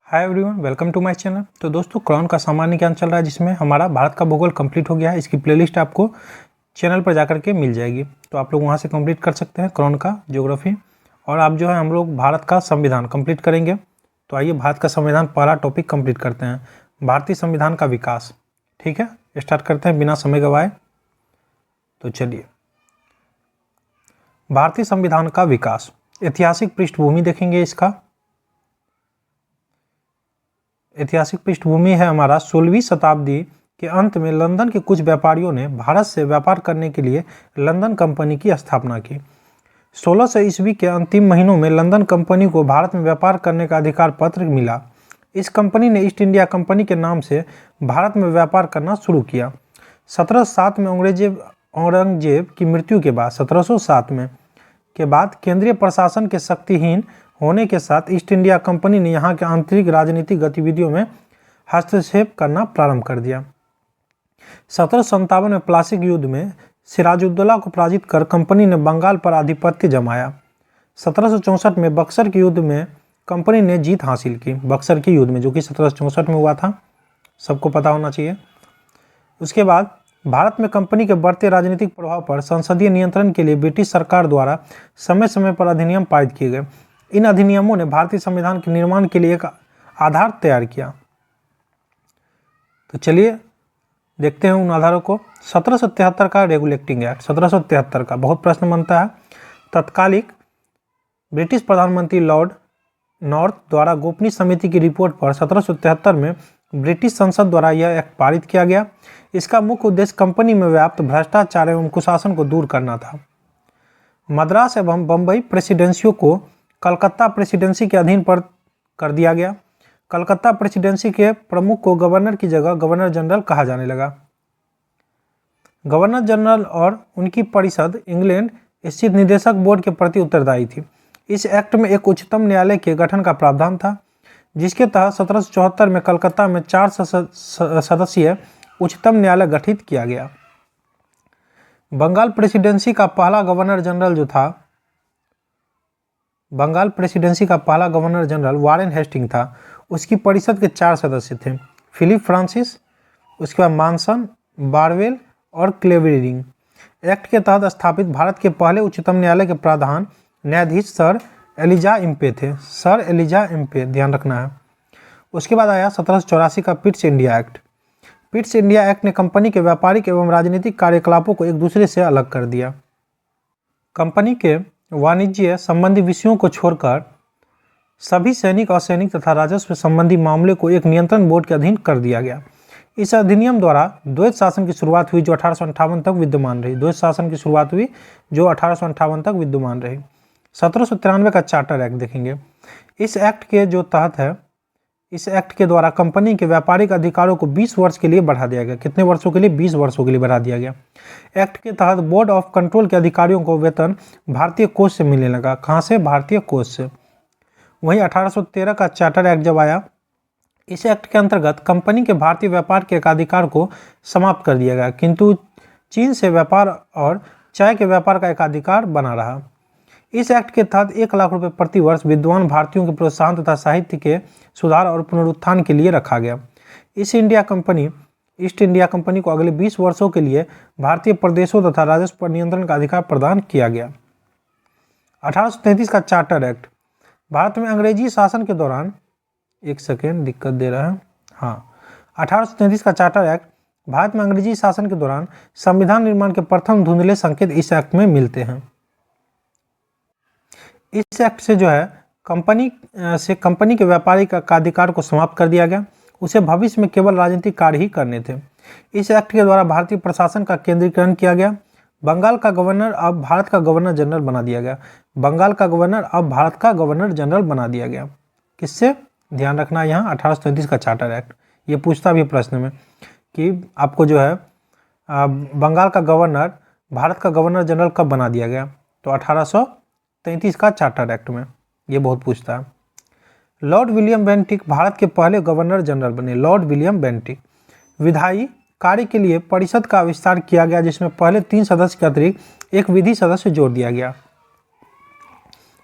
Hi everyone, welcome to my channel. तो दोस्तों, Crohn का सामान्य ज्ञान चल रहा है जिसमें हमारा भारत का भूगोल कंप्लीट हो गया है। इसकी प्लेलिस्ट आपको चैनल पर जाकर के मिल जाएगी, तो आप लोग वहां से कंप्लीट कर सकते हैं क्रॉन का ज्योग्राफी। और आप जो है हम लोग भारत का संविधान कंप्लीट करेंगे। तो आइए भारत का संविधान पहला टॉपिक कंप्लीट करते हैं, भारतीय संविधान का विकास। ठीक है, स्टार्ट करते हैं बिना समय गवाए। तो चलिए, भारतीय संविधान का विकास। ऐतिहासिक पृष्ठभूमि देखेंगे इसका। ऐतिहासिक पृष्ठभूमि है हमारा 16वीं शताब्दी के अंत में लंदन के कुछ व्यापारियों ने भारत से व्यापार करने के लिए लंदन कंपनी की स्थापना की। 1600 ईस्वी के अंतिम महीनों में लंदन कंपनी को भारत में व्यापार करने का अधिकार पत्र मिला। इस कंपनी ने ईस्ट इंडिया कंपनी के नाम से भारत में व्यापार करना शुरू किया। 1707 में औरंगजेब की मृत्यु के बाद 1707 में के बाद केंद्रीय प्रशासन के शक्तिहीन होने के साथ ईस्ट इंडिया कंपनी ने यहाँ के आंतरिक राजनीतिक गतिविधियों में हस्तक्षेप करना प्रारंभ कर दिया। 1757 में प्लासी युद्ध में सिराजुद्दौला को पराजित कर कंपनी ने बंगाल पर आधिपत्य जमाया। 1764 में बक्सर के युद्ध में कंपनी ने जीत हासिल की। बक्सर के युद्ध में, जो कि 1764 में हुआ था, सबको पता होना चाहिए। उसके बाद भारत में कंपनी के बढ़ते राजनीतिक प्रभाव पर संसदीय नियंत्रण के लिए ब्रिटिश सरकार द्वारा समय समय पर अधिनियम पारित किए गए। इन अधिनियमों ने भारतीय संविधान के निर्माण के लिए एक आधार तैयार किया। तो चलिए देखते हैं उन आधारों को। 1773 का रेगुलेटिंग एक्ट, 1773 का बहुत प्रश्न बनता है। तत्कालिक ब्रिटिश प्रधानमंत्री लॉर्ड नॉर्थ द्वारा गोपनीय समिति की रिपोर्ट पर 1773 में ब्रिटिश संसद द्वारा यह एक्ट पारित किया गया। इसका मुख्य उद्देश्य कंपनी में व्याप्त भ्रष्टाचार एवं कुशासन को दूर करना था। मद्रास एवं बम्बई प्रेसिडेंसियों को कलकत्ता प्रेसिडेंसी के अधीन पर कर दिया गया। कलकत्ता प्रेसिडेंसी के प्रमुख को गवर्नर की जगह गवर्नर जनरल कहा जाने लगा। गवर्नर जनरल और उनकी परिषद इंग्लैंड स्थित निदेशक बोर्ड के प्रति उत्तरदायी थी। इस एक्ट में एक उच्चतम न्यायालय के गठन का प्रावधान था, जिसके तहत 1774 में कलकत्ता में 4 सदस्यीय उच्चतम न्यायालय गठित किया गया। बंगाल प्रेसिडेंसी का पहला गवर्नर जनरल वारेन हेस्टिंग था। उसकी परिषद के 4 सदस्य थे, फिलिप फ्रांसिस, उसके बाद मानसन, बारवेल और क्लेवेरिंग। एक्ट के तहत स्थापित भारत के पहले उच्चतम न्यायालय के प्रधान न्यायाधीश सर एलिजा इम्पे थे। सर एलिजा इम्पे, ध्यान रखना है। उसके बाद आया 1784 का Pitt's India act. Pitt's India act ने कंपनी के व्यापारिक एवं राजनीतिक कार्यकलापों को एक दूसरे से अलग कर दिया। कंपनी के वाणिज्य संबंधी विषयों को छोड़कर सभी सैनिक, असैनिक तथा राजस्व संबंधी मामले को एक नियंत्रण बोर्ड के अधीन कर दिया गया। इस अधिनियम द्वारा द्वैत शासन की शुरुआत हुई, जो 1858 तक विद्यमान रही। द्वैत शासन की शुरुआत हुई जो 1858 तक विद्यमान रही। 1793 का चार्टर एक्ट देखेंगे। इस एक्ट के द्वारा कंपनी के व्यापारिक अधिकारों को 20 वर्ष के लिए बढ़ा दिया गया। कितने वर्षों के लिए? 20 वर्षों के लिए बढ़ा दिया गया। एक्ट के तहत बोर्ड ऑफ कंट्रोल के अधिकारियों को वेतन भारतीय कोष से मिलने लगा। कहाँ से? भारतीय कोष से। वहीं 1813 का चार्टर एक्ट जब आया, इस एक्ट के अंतर्गत कंपनी के भारतीय व्यापार के एकाधिकार को समाप्त कर दिया गया, किंतु चीन से व्यापार और चाय के व्यापार का एकाधिकार बना रहा। इस एक्ट के तहत 1 लाख रुपए प्रति वर्ष विद्वान भारतीयों के प्रोत्साहन तथा साहित्य के सुधार और पुनरुत्थान के लिए रखा गया। ईस्ट इंडिया कंपनी को अगले 20 वर्षों के लिए भारतीय प्रदेशों तथा राजस्व पर नियंत्रण का अधिकार प्रदान किया गया। 1833 का चार्टर एक्ट। भारत में अंग्रेजी शासन के दौरान, एक सेकेंड दिक्कत दे रहा है, हाँ, 1833 का चार्टर एक्ट। भारत में अंग्रेजी शासन के दौरान संविधान निर्माण के प्रथम धुंधले संकेत इस एक्ट में मिलते हैं। इस एक्ट से जो है कंपनी के व्यापारिक अधिकार को समाप्त कर दिया गया। उसे भविष्य में केवल राजनीतिक कार्य ही करने थे। इस एक्ट के द्वारा भारतीय प्रशासन का केंद्रीकरण किया गया। बंगाल का गवर्नर अब भारत का गवर्नर जनरल बना दिया गया। किससे? ध्यान रखना यहाँ 1833 का चार्टर एक्ट। ये पूछता भी प्रश्न में कि आपको जो है बंगाल का गवर्नर भारत का गवर्नर जनरल कब बना दिया गया? तो 1833 का चार्टर एक्ट में। ये बहुत पूछता है। लॉर्ड विलियम बेंटिक भारत के पहले गवर्नर जनरल बने। Lord William Bentinck. विधायी कार्य के लिए परिषद का विस्तार किया गया, जिसमें पहले 3 सदस्य के अतिरिक्त एक विधि सदस्य जोड़ दिया गया।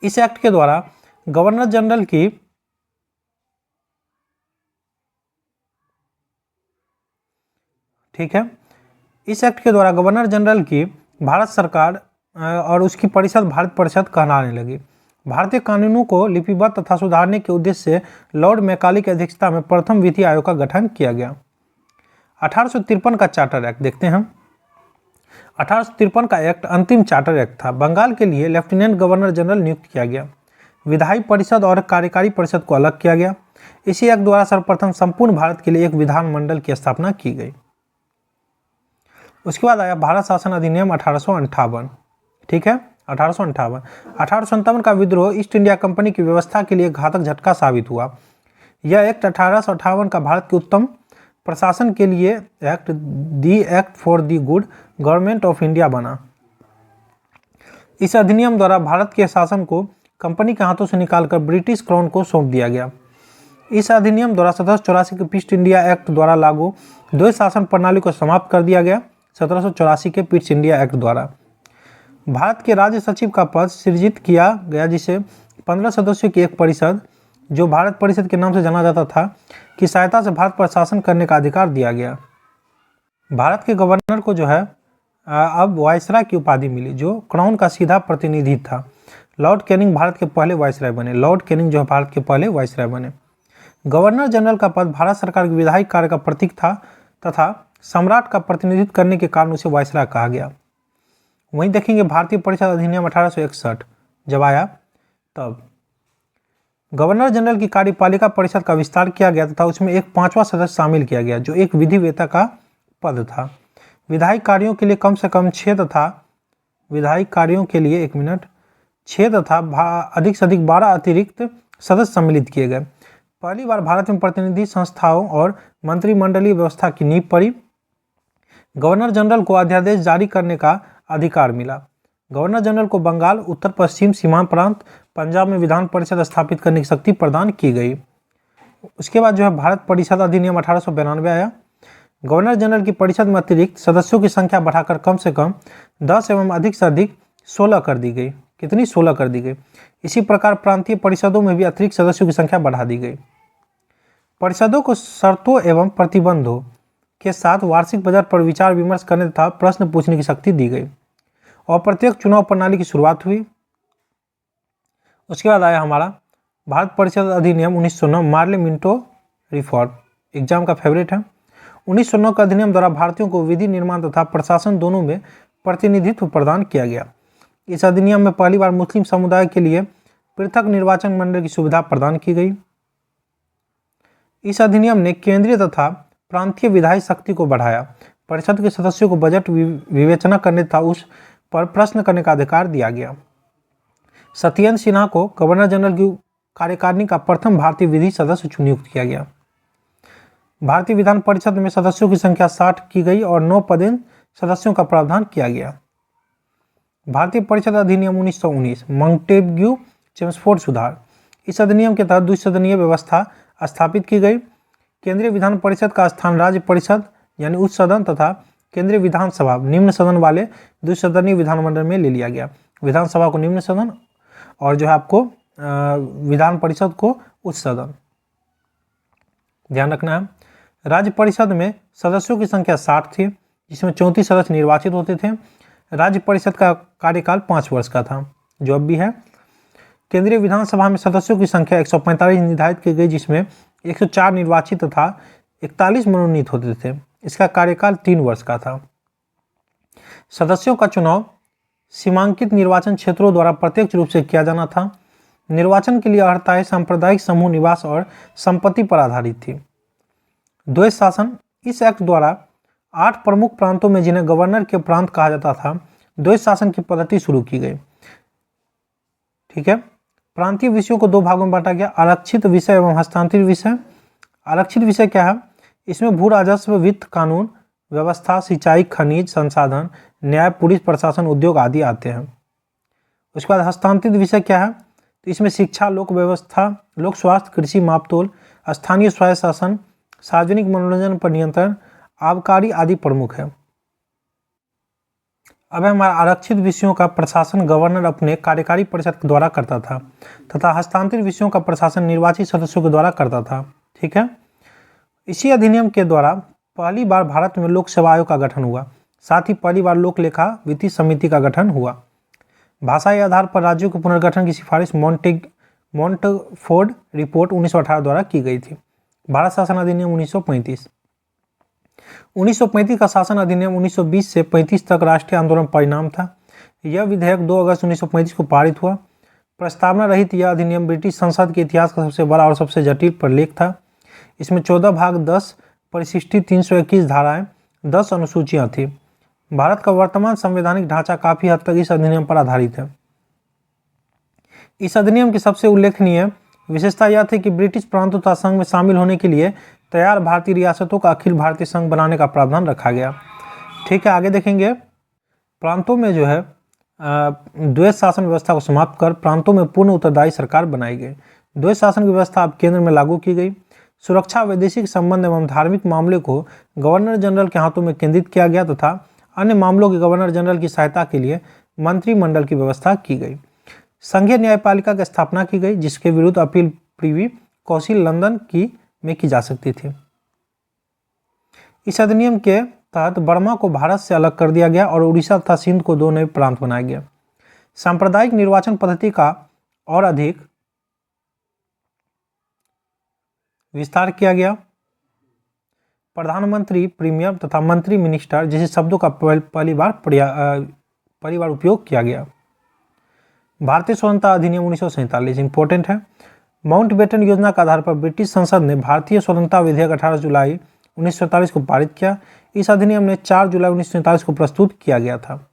इस एक्ट के द्वारा गवर्नर जनरल की ठीक है। इस एक्ट के द्वारा गवर्नर जनरल की भारत सरकार और उसकी परिषद भारत परिषद कहलाने लगी। भारतीय कानूनों को लिपिबद्ध तथा सुधारने के उद्देश्य से लॉर्ड मैकाले की अध्यक्षता में प्रथम विधि आयोग का गठन किया गया। 1853 का चार्टर एक्ट देखते हैं। 1853 का एक्ट अंतिम चार्टर एक्ट था। बंगाल के लिए लेफ्टिनेंट गवर्नर जनरल नियुक्त किया गया। विधायी परिषद और कार्यकारी परिषद को अलग किया गया। इसी एक्ट द्वारा सर्वप्रथम संपूर्ण भारत के लिए एक विधानमंडल की स्थापना की गई। उसके बाद आया भारत शासन अधिनियम 1858, ठीक है, 1858। 1857 का विद्रोह ईस्ट इंडिया कंपनी की व्यवस्था के लिए घातक झटका साबित हुआ। यह एक्ट 1858 का भारत के उत्तम प्रशासन के लिए act, the act for the good government of India बना। इस अधिनियम द्वारा भारत के शासन को कंपनी के हाथों से निकालकर ब्रिटिश क्राउन को सौंप दिया गया। इस अधिनियम द्वारा 1784 के ईस्ट इंडिया एक्ट द्वारा लागू द्वैध शासन प्रणाली को समाप्त कर दिया गया। 1784 के ईस्ट इंडिया एक्ट द्वारा भारत के राज्य सचिव का पद सृजित किया गया, जिसे 15 सदस्यों की एक परिषद, जो भारत परिषद के नाम से जाना जाता था, की सहायता से भारत पर शासन करने का अधिकार दिया गया। भारत के गवर्नर को जो है अब वायसराय की उपाधि मिली, जो क्राउन का सीधा प्रतिनिधि था। लॉर्ड कैनिंग भारत के पहले वायसराय बने। लॉर्ड कैनिंग जो है भारत के पहले वायसराय बने। गवर्नर जनरल का पद भारत सरकार के विधायिक कार्य का प्रतीक था तथा सम्राट का प्रतिनिधित्व करने के कारण उसे वायसराय कहा गया। वहीं देखेंगे भारतीय परिषद अधिनियम 1861 जब आया, तब गवर्नर जनरल की कार्यपालिका परिषद का विस्तार किया गया तथा उसमें एक 5वां सदस्य शामिल किया गया, जो एक विधिवेता का पद था। विधायिक कार्यों के लिए कम से कम 6 तथा विधायिक कार्यों के लिए 6 तथा अधिक से अधिक 12 अतिरिक्त सदस्य सम्मिलित किए गए। पहली बार भारत में प्रतिनिधि संस्थाओं और मंत्रिमंडलीय व्यवस्था की नींव पड़ी। गवर्नर जनरल को अध्यादेश जारी करने का अधिकार मिला। गवर्नर जनरल को बंगाल, उत्तर पश्चिम सीमांत प्रांत, पंजाब में विधान परिषद स्थापित करने की शक्ति प्रदान की गई। उसके बाद जो है भारत परिषद अधिनियम 1892 आया। गवर्नर जनरल की परिषद में अतिरिक्त सदस्यों की संख्या बढ़ाकर कम से कम 10 एवं अधिक से अधिक 16 कर दी गई। कितनी? 16 कर दी गई। इसी प्रकार प्रांतीय परिषदों में भी अतिरिक्त सदस्यों की संख्या बढ़ा दी गई। परिषदों को शर्तों एवं प्रतिबंधों के साथ वार्षिक बजट पर विचार विमर्श करने तथा प्रश्न पूछने की शक्ति दी गई और प्रत्येक चुनाव प्रणाली की शुरुआत हुई। उसके बाद आया हमारा भारत परिषद अधिनियम 1909, मार्ले मिंटो रिफॉर्म, एग्जाम का फेवरेट है। 1909 का अधिनियम द्वारा भारतीयों को विधि निर्माण तथा प्रशासन दोनों में प्रतिनिधित्व प्रदान किया गया। इस अधिनियम में पहली बार मुस्लिम समुदाय के लिए पृथक निर्वाचन मंडल की सुविधा प्रदान की गई। इस अधिनियम ने केंद्रीय तथा प्रांतीय विधायी शक्ति को बढ़ाया। परिषद के सदस्यों को बजट विवेचना करने तथा उस पर प्रश्न करने का अधिकार दिया गया। सत्येंद्र सिन्हा को गवर्नर जनरल की कार्यकारिणी का प्रथम भारतीय विधि सदस्य नियुक्त किया गया। भारतीय विधान परिषद में सदस्यों की संख्या 60 की गई और 9 पदेन सदस्यों का प्रावधान किया गया। भारतीय परिषद अधिनियम 1919, मॉन्टेग्यू चेम्सफोर्ड सुधार। इस अधिनियम के तहत द्विसदनीय व्यवस्था स्थापित की गई। केंद्रीय विधान परिषद का स्थान राज्य परिषद यानी उच्च सदन तथा केंद्रीय विधानसभा निम्न सदन वाले द्विसदनीय विधानमंडल में ले लिया गया। विधानसभा को निम्न सदन और जो है आपको विधान परिषद को उच्च सदन, ध्यान रखना है। राज्य परिषद में सदस्यों की संख्या 60 थी, जिसमें 34 सदस्य निर्वाचित होते थे। राज्य परिषद का कार्यकाल 5 वर्ष का था, जो अब भी है। केंद्रीय विधानसभा में सदस्यों की संख्या 145 निर्धारित की गई, जिसमें 104 निर्वाचित तथा 41 मनोनीत होते थे। इसका कार्यकाल 3 वर्ष का था। सदस्यों का चुनाव सीमांकित निर्वाचन क्षेत्रों द्वारा प्रत्यक्ष रूप से किया जाना था। निर्वाचन के लिए अर्हताएं सांप्रदायिक समूह, निवास और संपत्ति पर आधारित थी। द्वैध शासन। इस एक्ट द्वारा 8 प्रमुख प्रांतों में, जिन्हें गवर्नर के प्रांत कहा जाता था, द्वैध शासन की पद्धति शुरू की गई। ठीक है। प्रांतीय विषयों को 2 भागों में बांटा गया, आरक्षित विषय एवं हस्तांतरित विषय। आरक्षित विषय क्या है? इसमें भू राजस्व, वित्त, कानून व्यवस्था, सिंचाई, खनिज संसाधन, न्याय, पुलिस प्रशासन, उद्योग आदि आते हैं। उसके बाद हस्तांतरित विषय क्या है? तो इसमें शिक्षा, लोक व्यवस्था, लोक स्वास्थ्य, कृषि, मापतोल, स्थानीय स्वायत्त शासन, सार्वजनिक मनोरंजन पर नियंत्रण, आबकारी आदि प्रमुख है। अब हमारा आरक्षित विषयों का प्रशासन गवर्नर अपने कार्यकारी परिषद के द्वारा करता था तथा हस्तांतरित विषयों का प्रशासन निर्वाचित सदस्यों के द्वारा करता था। ठीक है। इसी अधिनियम के द्वारा पहली बार भारत में लोक सेवा आयोग का गठन हुआ। साथ ही पहली बार लोक लेखा वित्तीय समिति का गठन हुआ। भाषा के आधार पर राज्यों के पुनर्गठन की सिफारिश मॉन्टेफोर्ड रिपोर्ट 1918 द्वारा की गई थी। भारत शासन अधिनियम 1935। 1935 का शासन अधिनियम 1920 से 35 तक राष्ट्रीय आंदोलन परिणाम था। यह विधेयक 2 अगस्त 1935 को पारित हुआ। प्रस्तावना रहित यह अधिनियम ब्रिटिश संसद के इतिहास का सबसे बड़ा और सबसे जटिल प्रलेख था। इसमें 14 भाग, 10 परिशिष्टि, 321 धाराएं, 10 अनुसूचियां थी। भारत का वर्तमान संवैधानिक ढांचा काफी हद तक इस अधिनियम पर आधारित है। इस अधिनियम की सबसे उल्लेखनीय विशेषता यह थी कि ब्रिटिश प्रांतों तथा संघ में शामिल होने के लिए तैयार भारतीय रियासतों का अखिल भारतीय संघ बनाने का प्रावधान रखा गया। ठीक है, आगे देखेंगे। प्रांतों में जो है द्वैध शासन व्यवस्था को समाप्त कर प्रांतों में पूर्ण उत्तरदायी सरकार बनाई गई। द्वैध शासन की व्यवस्था अब केंद्र में लागू की गई। सुरक्षा, वैदेशिक संबंध एवं धार्मिक मामले को गवर्नर जनरल के हाथों में केंद्रित किया गया तथा अन्य मामलों के गवर्नर जनरल की सहायता के लिए मंत्रिमंडल की व्यवस्था की गई। संघीय न्यायपालिका की स्थापना की गई, जिसके विरुद्ध अपील प्रीवी काउंसिल लंदन में की जा सकती थी। इस अधिनियम के तहत बर्मा को भारत से अलग कर दिया गया और उड़ीसा तथा सिंध को 2 नए प्रांत बनाया गया। सांप्रदायिक निर्वाचन पद्धति का और अधिक विस्तार किया गया। प्रधानमंत्री, प्रीमियर तथा मंत्री, मिनिस्टर जैसे शब्दों का पहली बार उपयोग किया गया। भारतीय स्वतंत्रता अधिनियम 1947 इंपॉर्टेंट है। माउंटबेटन योजना के आधार पर ब्रिटिश संसद ने भारतीय स्वतंत्रता विधेयक 18 जुलाई 1947 को पारित किया। इस अधिनियम ने 4 जुलाई 1947 को प्रस्तुत किया गया था।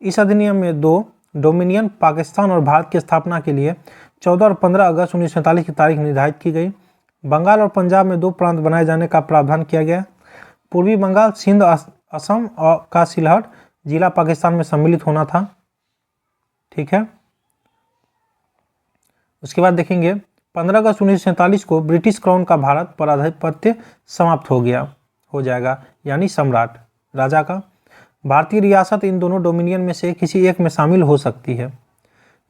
इस अधिनियम में 2 डोमिनियन पाकिस्तान और भारत की स्थापना के लिए 14 और 15 अगस्त 1947 की तारीख निर्धारित की गई। बंगाल और पंजाब में 2 प्रांत बनाए जाने का प्रावधान किया गया। पूर्वी बंगाल, सिंध, असम का सिलहट जिला पाकिस्तान में सम्मिलित होना था। ठीक है, उसके बाद देखेंगे 15 अगस्त 1947 को ब्रिटिश क्राउन का भारत पर आधिपत्य समाप्त हो जाएगा, यानी सम्राट राजा का। भारतीय रियासत इन दोनों डोमिनियन में से किसी एक में शामिल हो सकती है।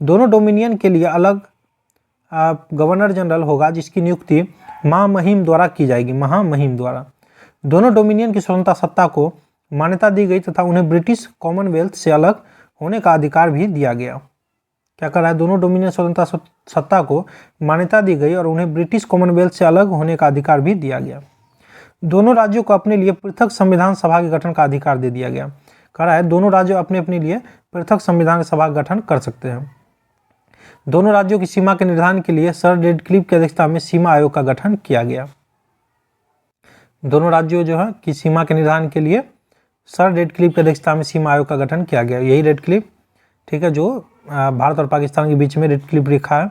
दोनों डोमिनियन के लिए अलग गवर्नर जनरल होगा, जिसकी नियुक्ति महामहिम द्वारा की जाएगी, महामहिम द्वारा। दोनों डोमिनियन की स्वतंत्रता सत्ता को मान्यता दी गई तथा उन्हें ब्रिटिश कॉमनवेल्थ से अलग होने का अधिकार भी दिया गया। क्या कर रहा है? दोनों डोमिनियन स्वतंत्रता सत्ता को मान्यता दी गई और उन्हें ब्रिटिश कॉमनवेल्थ से अलग होने का अधिकार भी दिया गया। दोनों राज्यों को अपने लिए पृथक संविधान सभा के गठन का अधिकार दे दिया गया। कह रहा है दोनों राज्य अपने लिए पृथक संविधान सभा का गठन कर सकते हैं। दोनों राज्यों की सीमा के निर्धारण के लिए सर रेडक्लिफ की अध्यक्षता में सीमा आयोग का गठन किया गया। दोनों राज्यों जो है की सीमा के निर्धारण के लिए सर रेडक्लिफ की अध्यक्षता में सीमा आयोग का गठन किया गया। यही रेडक्लिफ, ठीक है, जो भारत और पाकिस्तान के बीच में रेडक्लिफ रेखा है।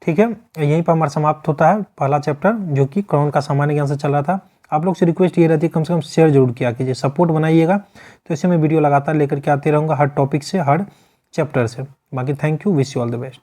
ठीक है, यहीं पर हमारा समाप्त होता है पहला चैप्टर, जो कि क्राउन का सामान्य ज्ञान से चल रहा था। आप लोग से रिक्वेस्ट ये रहती है कम से कम शेयर जरूर किया कीजिए, सपोर्ट बनाइएगा, तो इससे मैं वीडियो लगातार लेकर के आते रहूँगा हर टॉपिक से, हर चैप्टर से। बाकी thank you, wish you all the best.